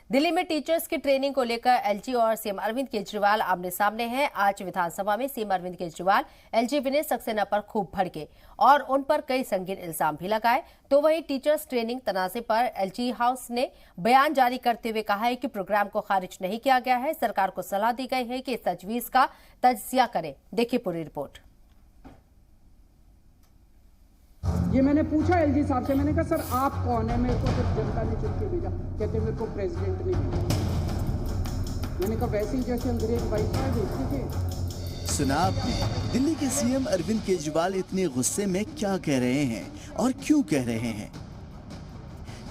दिल्ली में टीचर्स की ट्रेनिंग को लेकर एलजी और सीएम अरविंद केजरीवाल आमने सामने हैं। आज विधानसभा में सीएम अरविंद केजरीवाल एलजी विनय सक्सेना पर खूब भड़के और उन पर कई संगीन इल्जाम भी लगाए। तो वहीं टीचर्स ट्रेनिंग तनाजे पर एलजी हाउस ने बयान जारी करते हुए कहा है कि प्रोग्राम को खारिज नहीं किया गया है। सरकार को सलाह दी गई है कि इस तजवीज का तज्जिया करें। देखिए पूरी रिपोर्ट। ये मैंने पूछा एलजी साहब से, मैंने कहा सर आप कौन है? मेरे को तो जनता ने चुन के भेजा। कहते मेरे को प्रेसिडेंट ने भेजा। मैंने कहा वैसे ही जैसे अंग्रेज वाइसराय भेजते थे। सुना आपने दिल्ली के सीएम अरविंद केजरीवाल इतने गुस्से में क्या कह रहे हैं और क्यों कह रहे हैं।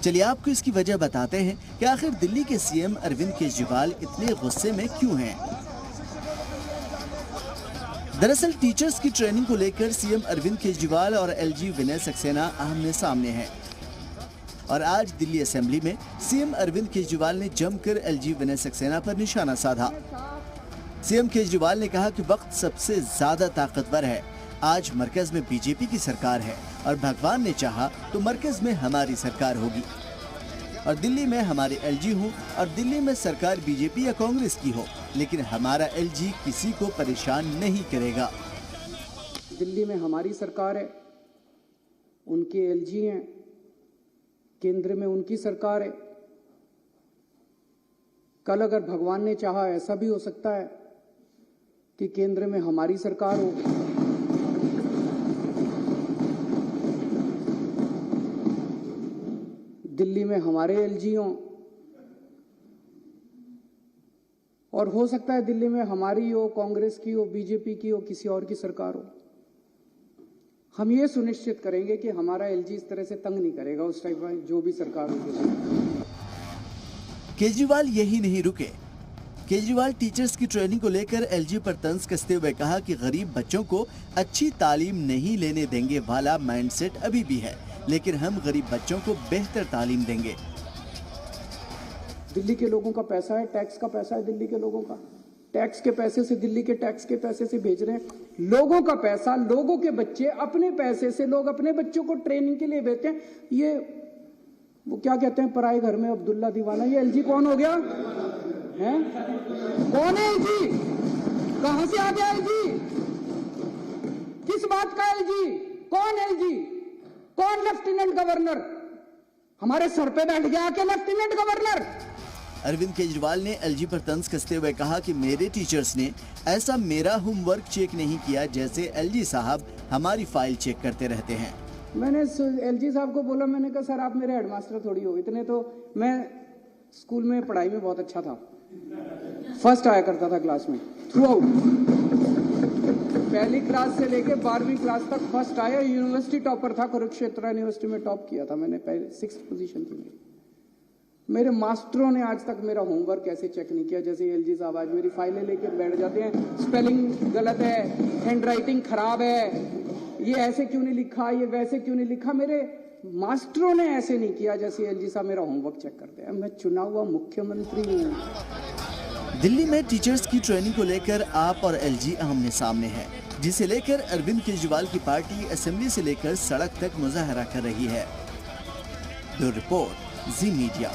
चलिए आपको इसकी वजह बताते हैं कि आखिर दिल्ली के सीएम अरविंद केजरीवाल इतने गुस्से में क्यों हैं। दरअसल टीचर्स की ट्रेनिंग को लेकर सीएम अरविंद केजरीवाल और एलजी विनय सक्सेना आमने सामने हैं और आज दिल्ली असेंबली में सीएम अरविंद केजरीवाल ने जमकर एलजी विनय सक्सेना पर निशाना साधा। सीएम केजरीवाल ने कहा कि वक्त सबसे ज्यादा ताकतवर है। आज मरकज में बीजेपी की सरकार है और भगवान ने चाहा तो मरकज में हमारी सरकार होगी और दिल्ली में हमारे एलजी हो और दिल्ली में सरकार बीजेपी या कांग्रेस की हो, लेकिन हमारा एलजी किसी को परेशान नहीं करेगा। दिल्ली में हमारी सरकार है, उनके एलजी हैं, केंद्र में उनकी सरकार है। कल अगर भगवान ने चाहा ऐसा भी हो सकता है कि केंद्र में हमारी सरकार हो, दिल्ली में हमारे एलजी हों और हो सकता है दिल्ली में हमारी हो, कांग्रेस की हो, बीजेपी की हो, किसी और की सरकार हो। हम ये सुनिश्चित करेंगे कि हमारा एलजी इस तरह से तंग नहीं करेगा उस टाइप में जो भी सरकार होगी। केजरीवाल यही नहीं रुके। केजरीवाल टीचर्स की ट्रेनिंग को लेकर एलजी पर तंज कसते हुए कहा कि गरीब बच्चों को अच्छी तालीम नहीं लेने देंगे वाला माइंडसेट अभी भी है, लेकिन हम गरीब बच्चों को बेहतर तालीम देंगे। दिल्ली के लोगों का पैसा है, टैक्स का पैसा है, दिल्ली के लोगों का टैक्स के पैसे से, दिल्ली के टैक्स के पैसे से भेज रहे हैं। लोगों का पैसा, लोगों के बच्चे अपने पैसे से, लोग अपने बच्चों को ट्रेनिंग के लिए भेजते हैं। ये वो क्या कहते हैं, पराए घर में अब्दुल्ला दीवाना। ये एलजी कौन हो गया है? कौन है एलजी? कहां से आ गया एलजी? किस बात का एलजी? कौन एलजी? कौन लेफ्टिनेंट गवर्नर? हमारे सर पे बैठ गया के लेफ्टिनेंट गवर्नर। अरविंद केजरीवाल ने एलजी पर तंज कसते हुए कहा कि मेरे टीचर्स ने ऐसा मेरा होमवर्क चेक नहीं किया जैसे एलजी साहब हमारी फाइल चेक करते रहते हैं। मैंने एलजी साहब को बोला, मैंने कहा सर आप मेरे हेडमास्टर थोड़ी हो। इतने तो मैं स्कूल में पढ़ाई में बहुत अच्छा था, फर्स्ट आया करता था क्लास में थ्रू आउट। पहली क्लास से लेके 12वीं क्लास तक फर्स्ट आया। यूनिवर्सिटी टॉपर था, कुरुक्षेत्र यूनिवर्सिटी में टॉप किया था मैंने, पहले 6th पोजीशन थी मेरी। मेरे मास्टरों ने आज तक मेरा होमवर्क ऐसे चेक नहीं किया जैसे एलजी साहब आज मेरी फाइलें लेकर बैठ जाते हैं। स्पेलिंग गलत है, हैंडराइटिंग खराब है, ये ऐसे क्यों नहीं लिखा, ये वैसे क्यों नहीं लिखा। मेरे मास्टरों ने ऐसे नहीं किया जैसे एलजी साहब मेरा होमवर्क चेक करते हैं। मैं चुना हुआ मुख्यमंत्री हूँ। दिल्ली में टीचर्स की ट्रेनिंग को लेकर आप और एलजी आमने सामने है, जिसे लेकर अरविंद केजरीवाल की पार्टी असेंबली से लेकर सड़क तक मुजाहरा कर रही है। ब्यूरो रिपोर्ट, जी मीडिया।